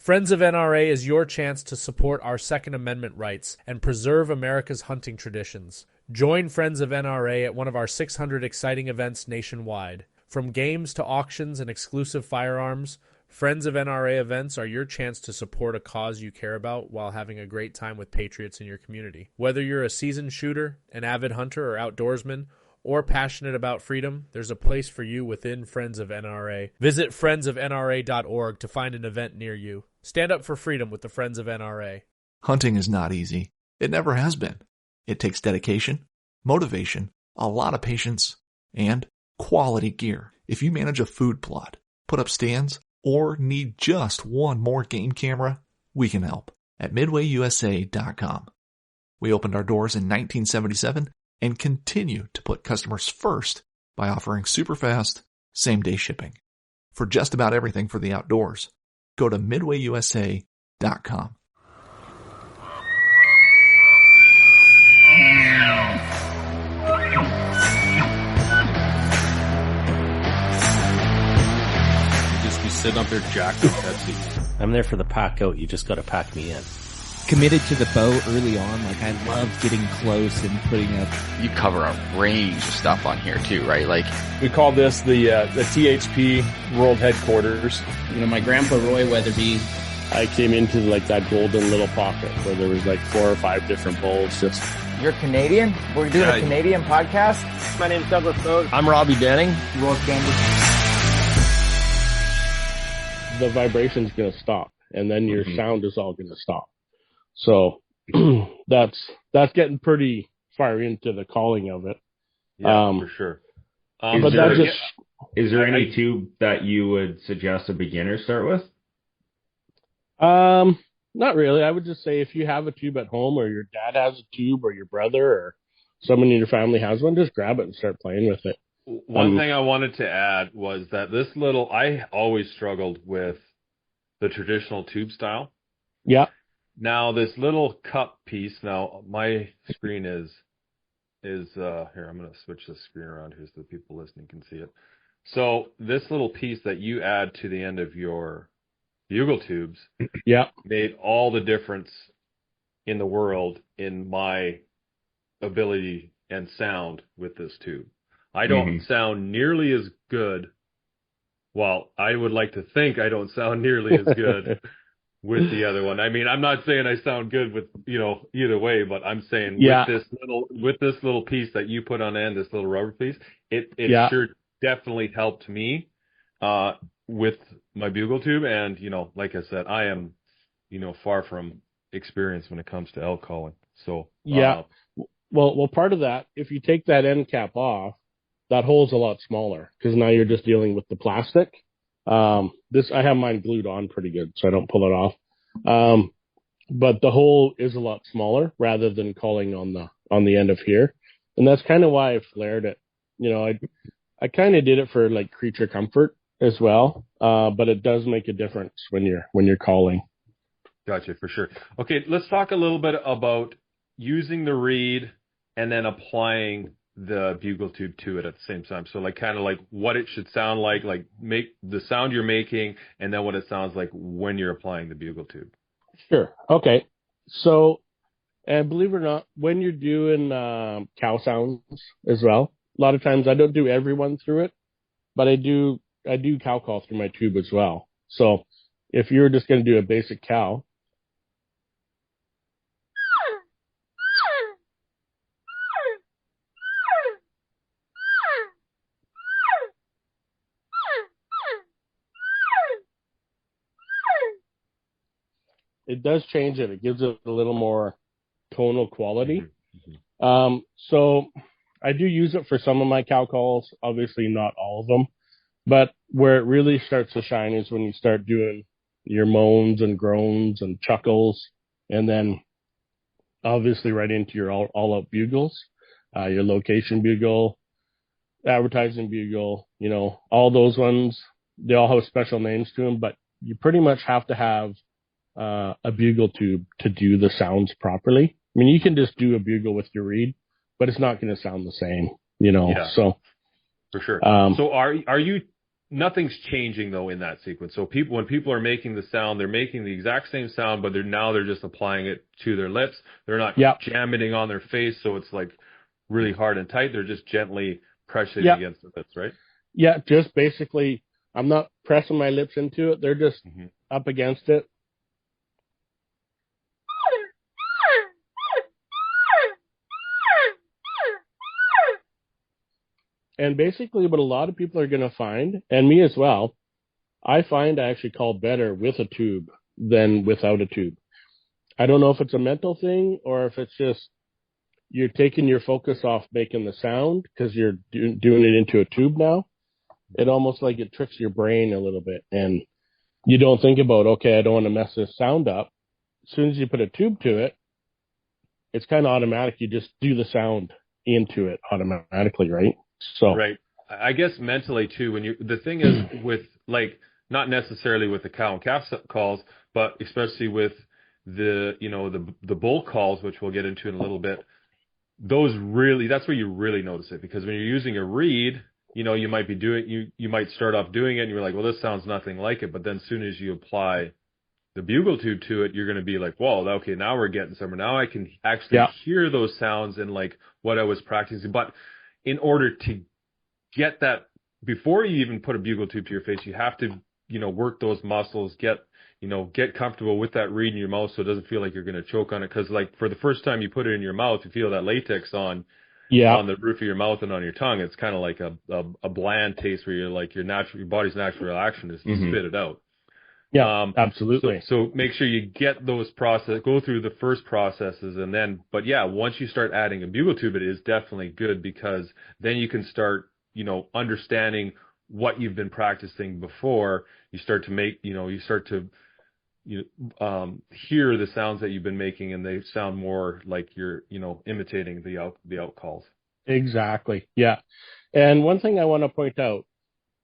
Friends of NRA is your chance to support our Second Amendment rights and preserve America's hunting traditions. Join Friends of NRA at one of our 600 exciting events nationwide. From games to auctions and exclusive firearms, Friends of NRA events are your chance to support a cause you care about while having a great time with patriots in your community. Whether you're a seasoned shooter, an avid hunter or outdoorsman, or passionate about freedom, there's a place for you within Friends of NRA. Visit friendsofnra.org to find an event near you. Stand up for freedom with the Friends of NRA. Hunting is not easy. It never has been. It takes dedication, motivation, a lot of patience, and quality gear. If you manage a food plot, put up stands, or need just one more game camera, we can help at MidwayUSA.com. We opened our doors in 1977 and continue to put customers first by offering super fast, same-day shipping. For just about everything for the outdoors, go to MidwayUSA.com. Just be sitting up there jacked up Pepsi. I'm there for the pack out. You just got to pack me in. Committed to the bow early on. Like, I love getting close and putting up. You cover a range of stuff on here too, right? Like, we call this the THP World Headquarters. You know, my grandpa Roy Weatherby. I came into like that golden little pocket where there was like 4 or 5 different bowls. Just. You're Canadian? We're doing a Canadian podcast. My name's Douglas Bode. I'm Robbie Denning. Roy Candy. The vibration's going to stop, and then your sound is all going to stop. So that's getting pretty far into the calling of it. Yeah, for sure. Is there any tube that you would suggest a beginner start with? Not really. I would just say if you have a tube at home, or your dad has a tube, or your brother or someone in your family has one, just grab it and start playing with it. One thing I wanted to add was that I always struggled with the traditional tube style. Yeah. Now this little cup piece, now my screen is here, I'm going to switch the screen around here so the people listening can see it. So this little piece that you add to the end of your bugle tubes made all the difference in the world in my ability and sound with this tube. I don't sound nearly as good. Well, I would like to think I don't sound nearly as good with the other one. I mean, I'm not saying I sound good with, either way, but I'm saying with this little piece that you put on end, this little rubber piece, it sure definitely helped me with my bugle tube. And, like I said, I am, far from experienced when it comes to elk calling. So, well, part of that, if you take that end cap off, that hole's a lot smaller because now you're just dealing with the plastic. I have mine glued on pretty good, so I don't pull it off. But the hole is a lot smaller rather than calling on the end of here. And that's kind of why I flared it. I kind of did it for like creature comfort as well. But it does make a difference when you're calling. Gotcha, for sure. Okay, let's talk a little bit about using the reed and then applying the bugle tube to it at the same time. So kind of what it should sound like make the sound you're making and then what it sounds like when you're applying the bugle tube. Sure. Okay. So, and believe it or not, when you're doing cow sounds as well, a lot of times I don't do everyone through it, but I do cow call through my tube as well. So if you're just going to do a basic cow, it does change it. It gives it a little more tonal quality. So I do use it for some of my cow calls, obviously not all of them, but where it really starts to shine is when you start doing your moans and groans and chuckles, and then obviously right into your all-out bugles, your location bugle, advertising bugle, all those ones, they all have special names to them, but you pretty much have to have a bugle tube to do the sounds properly. I mean, you can just do a bugle with your reed, but it's not going to sound the same, So for sure. So are you nothing's changing though in that sequence. So when people are making the sound, they're making the exact same sound, but they're just applying it to their lips. They're not jamming it on their face, so it's like really hard and tight. They're just gently pressing against the lips, right? Yeah, just basically, I'm not pressing my lips into it. They're just up against it. And basically what a lot of people are going to find, and me as well, I find I actually call better with a tube than without a tube. I don't know if it's a mental thing or if it's just you're taking your focus off making the sound because you're doing it into a tube now. It almost like it tricks your brain a little bit. And you don't think about, okay, I don't want to mess this sound up. As soon as you put a tube to it, it's kind of automatic. You just do the sound into it automatically, right? So right. I guess mentally too, the thing is with like, not necessarily with the cow and calf calls, but especially with the bull calls, which we'll get into in a little bit, that's where you really notice it, because when you're using a reed, you might be you might start off doing it and you're like, well, this sounds nothing like it. But then as soon as you apply the bugle tube to it, you're going to be like, whoa, okay, now we're getting somewhere. Now I can actually hear those sounds and like what I was practicing. But in order to get that, before you even put a bugle tube to your face, you have to, work those muscles, get comfortable with that reed in your mouth so it doesn't feel like you're going to choke on it. Because like for the first time you put it in your mouth, you feel that latex on the roof of your mouth and on your tongue. It's kind of like a bland taste where you're like your body's natural reaction is to spit it out. Yeah, absolutely. So make sure you get those go through the first processes, and then, but yeah, once you start adding a bugle tube, it is definitely good, because then you can start, understanding what you've been practicing before. You start to make, you start to hear the sounds that you've been making, and they sound more like you're, imitating the out calls. Exactly. Yeah. And one thing I want to point out,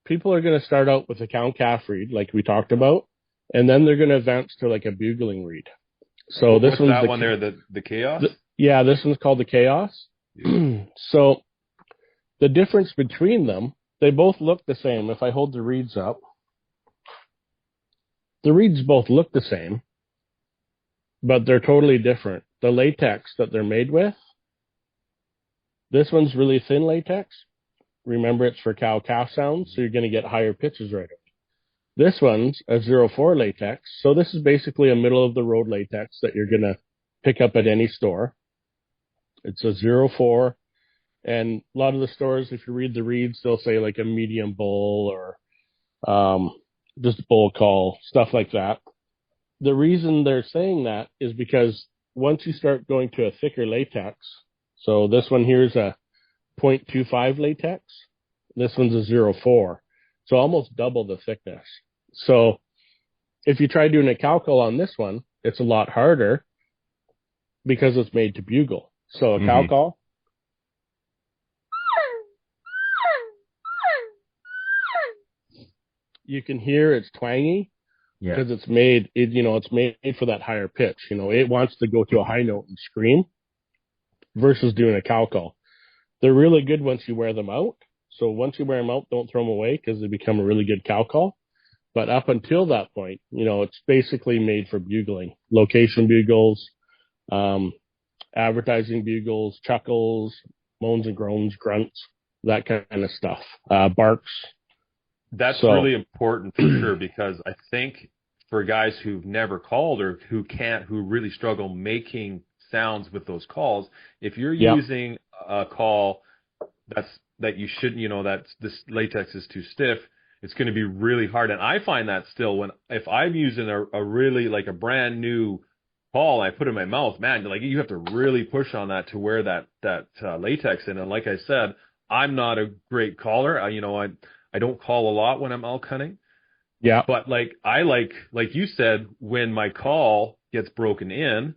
people are going to start out with a cow and calf reed, like we talked about, and then they're going to advance to like a bugling reed. So this one's that one there, the Chaos? This one's called the Chaos. Yeah. So the difference between them, they both look the same. If I hold the reeds up, the reeds both look the same, but they're totally different. The latex that they're made with, this one's really thin latex. Remember, it's for cow-calf sounds, so you're going to get higher pitches right away. This one's a 04 latex, so this is basically a middle-of-the-road latex that you're going to pick up at any store. It's a 04, and a lot of the stores, if you read the reeds, they'll say like a medium bull or just bull call, stuff like that. The reason they're saying that is because once you start going to a thicker latex, so this one here is a 0.25 latex. This one's a 04. So almost double the thickness. So if you try doing a cow call on this one, it's a lot harder because it's made to bugle. So a cow call. You can hear it's twangy because it's made, it's made for that higher pitch. It wants to go to a high note and scream versus doing a cow call. They're really good once you wear them out. So once you wear them out, don't throw them away because they become a really good cow call. But up until that point, it's basically made for bugling. Location bugles, advertising bugles, chuckles, moans and groans, grunts, that kind of stuff. Barks. That's really important for sure, because I think for guys who've never called or who really struggle making sounds with those calls, if you're using a call that you shouldn't, that this latex is too stiff, it's going to be really hard. And I find that still if I'm using a really like a brand new call, I put it in my mouth, man, like you have to really push on that to wear that latex in. And like I said, I'm not a great caller. I don't call a lot when I'm elk hunting. Yeah. But I like you said, when my call gets broken in,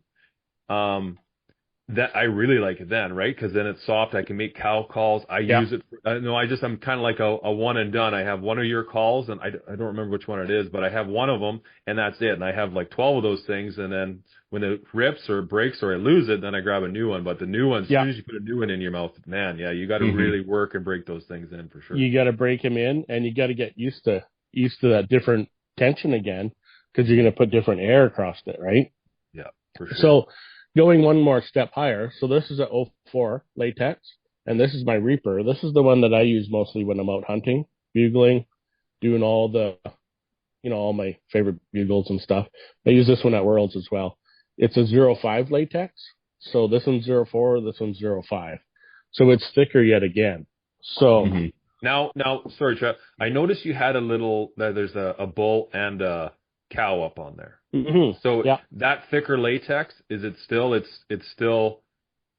that I really like it then, right? Because then it's soft. I can make cow calls. I use it. I'm kind of like a one and done. I have one of your calls, and I don't remember which one it is, but I have one of them, and that's it. And I have like 12 of those things, and then when it rips or breaks or I lose it, then I grab a new one. But the new one, as soon as you put a new one in your mouth, man, you got to really work and break those things in for sure. You got to break them in, and you got to get used to that different tension again, because you're going to put different air across it, right? Yeah, for sure. So going one more step higher, so this is a 04 latex, and this is my Reaper. This is the one that I use mostly when I'm out hunting, bugling, doing all the, all my favorite bugles and stuff. I use this one at Worlds as well. It's a 05 latex, so this one's 04, this one's 05. So it's thicker yet again. So now, sorry, Trev, I noticed you had there's a bull and a cow up on there. So that thicker latex, is it still, it's still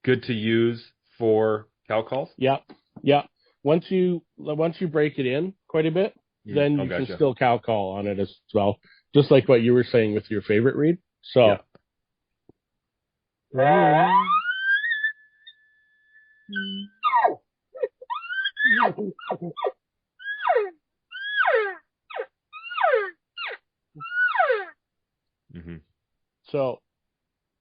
good to use for cow calls? Yeah. Once you break it in quite a bit, then you can still cow call on it as well. Just like what you were saying with your favorite reed. So. So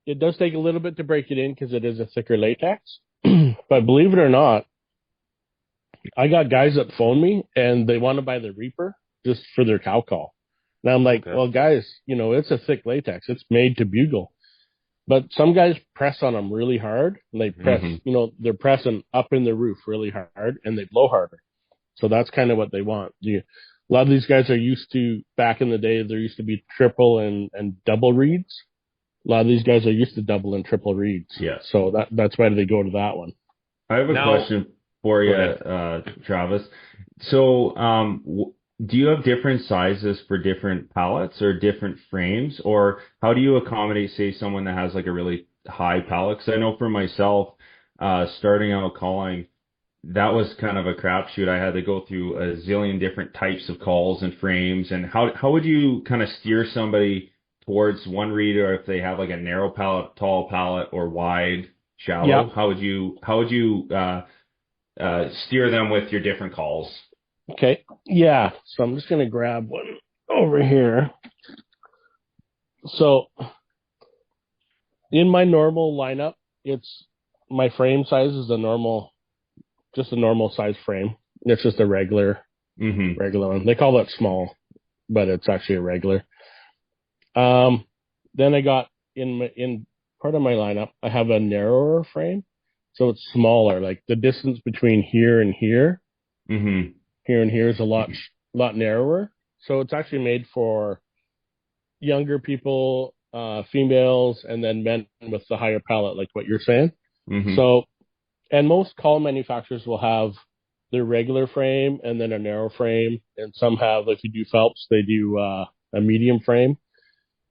it does take a little bit to break it in because it is a thicker latex. But believe it or not, I got guys that phone me and they want to buy the Reaper just for their cow call. And I'm like, well, guys, it's a thick latex. It's made to bugle. But some guys press on them really hard. And they press, they're pressing up in the roof really hard and they blow harder. So that's kind of what they want. A lot of these guys are used to, back in the day, there used to be triple and double reeds. A lot of these guys are used to double and triple reeds. Yeah. So that's why they go to that one. I have a question for you, Travis. So, do you have different sizes for different pallets or different frames, or how do you accommodate, say, someone that has like a really high pallet? Because I know for myself, starting out calling, that was kind of a crapshoot. I had to go through a zillion different types of calls and frames. And how would you kind of steer somebody towards one reader if they have like a narrow pallet, tall pallet, or wide, shallow? Yeah. How would you steer them with your different calls? Okay. Yeah. So I'm just going to grab one over here. So in my normal lineup, my frame size is just a normal size frame. It's just a regular one. They call that small, but it's actually a regular. Then I got in part of my lineup, I have a narrower frame. So it's smaller, like the distance between here and here. Here and here is a lot narrower. So it's actually made for younger people, females, and then men with the higher palate, like what you're saying. So, and most call manufacturers will have their regular frame and then a narrow frame. And some have, if you do Phelps, they do a medium frame.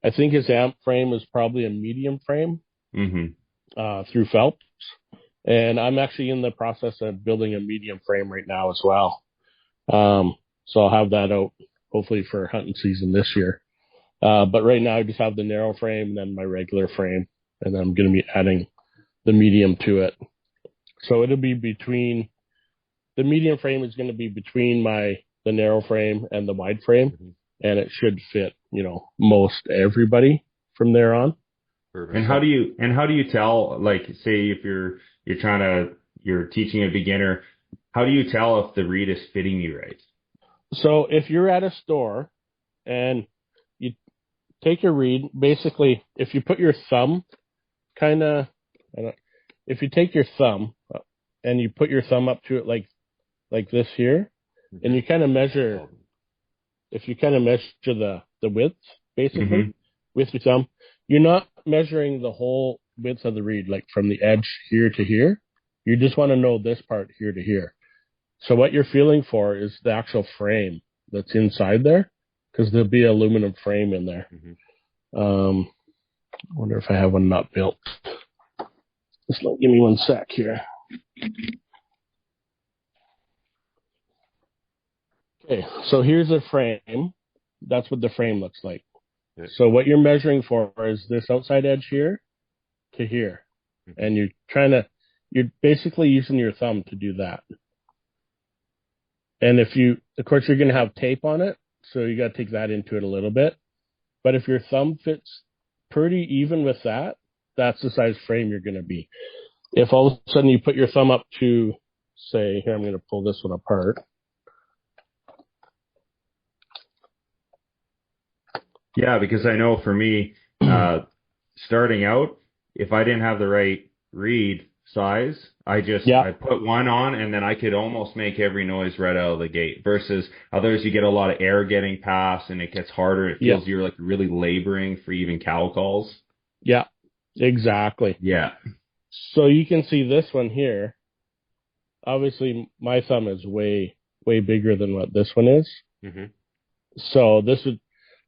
I think his amp frame is probably a medium frame through Phelps. And I'm actually in the process of building a medium frame right now as well. So I'll have that out hopefully for hunting season this year. But right now I just have the narrow frame and then my regular frame, and then I'm going to be adding the medium to it. So it'll be the medium frame is going to be between the narrow frame and the wide frame, and it should fit, most everybody from there on. And how do you tell, like, say if you're teaching a beginner, how do you tell if the reed is fitting you right? So if you're at a store and you take your reed, basically, if you put your thumb if you take your thumb and you put your thumb up to it like this here, and you kind of measure, if you kind of measure the width, basically, with your thumb, you're not measuring the whole width of the reed, like from the edge here to here. You just want to know this part here to here. So what you're feeling for is the actual frame that's inside there, because there'll be an aluminum frame in there. I wonder if I have one not built. Just give me one sec here. Okay, so here's a frame. That's what the frame looks like. So what you're measuring for is this outside edge here to here. and you're basically using your thumb to do that. And of course, you're going to have tape on it, so you got to take that into it a little bit. But if your thumb fits pretty even with that, that's the size frame you're going to be. If all of a sudden you put your thumb up to, say, here, I'm going to pull this one apart. Yeah, because I know for me, starting out, if I didn't have the right reed size, I put one on and then I could almost make every noise right out of the gate. Versus others, you get a lot of air getting past and it gets harder. It feels you're like really laboring for even cow calls. Yeah, exactly. Yeah. So you can see this one here. Obviously, my thumb is way, way bigger than what this one is. Mm-hmm. So this would,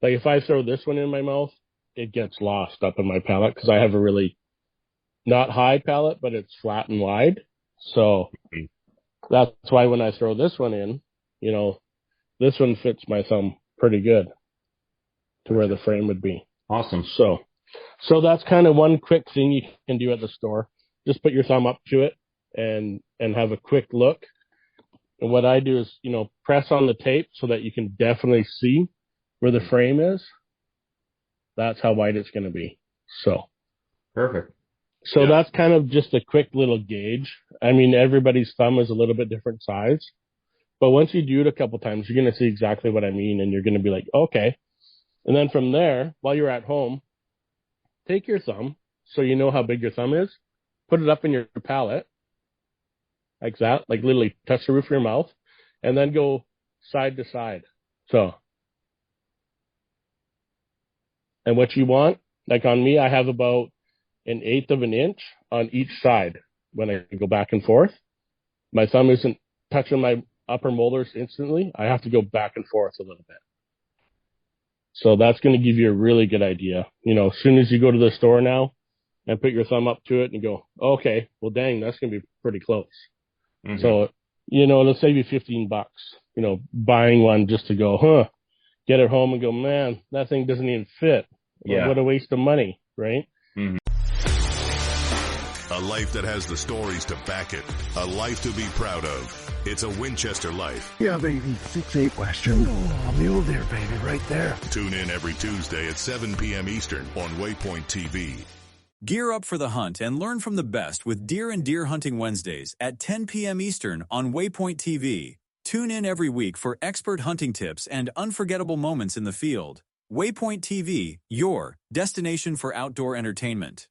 like if I throw this one in my mouth, it gets lost up in my palate because I have a really not high palate, but it's flat and wide. So that's why when I throw this one in, this one fits my thumb pretty good to where the frame would be. Awesome. So that's kind of one quick thing you can do at the store. Just put your thumb up to it and have a quick look. And what I do is, press on the tape so that you can definitely see where the frame is. That's how wide it's going to be. So. Perfect. So that's kind of just a quick little gauge. I mean, everybody's thumb is a little bit different size. But once you do it a couple times, you're going to see exactly what I mean. And you're going to be like, okay. And then from there, while you're at home, take your thumb so you know how big your thumb is. Put it up in your palate. Like that. Like literally touch the roof of your mouth. And then go side to side. So. And what you want, like on me, I have about 1/8 of an inch on each side when I go back and forth. My thumb isn't touching my upper molars instantly. I have to go back and forth a little bit. So that's going to give you a really good idea. As soon as you go to the store now and put your thumb up to it and go, okay, well, dang, that's going to be pretty close. Mm-hmm. So, it'll save you $15, buying one just to go, get it home and go, man, that thing doesn't even fit. Yeah. What a waste of money, right? Mm-hmm. A life that has the stories to back it. A life to be proud of. It's a Winchester life. Yeah, baby. 6'8" Western. Oh, mule deer, baby, right there. Tune in every Tuesday at 7 p.m. Eastern on Waypoint TV. Gear up for the hunt and learn from the best with Deer and Deer Hunting Wednesdays at 10 p.m. Eastern on Waypoint TV. Tune in every week for expert hunting tips and unforgettable moments in the field. Waypoint TV, your destination for outdoor entertainment.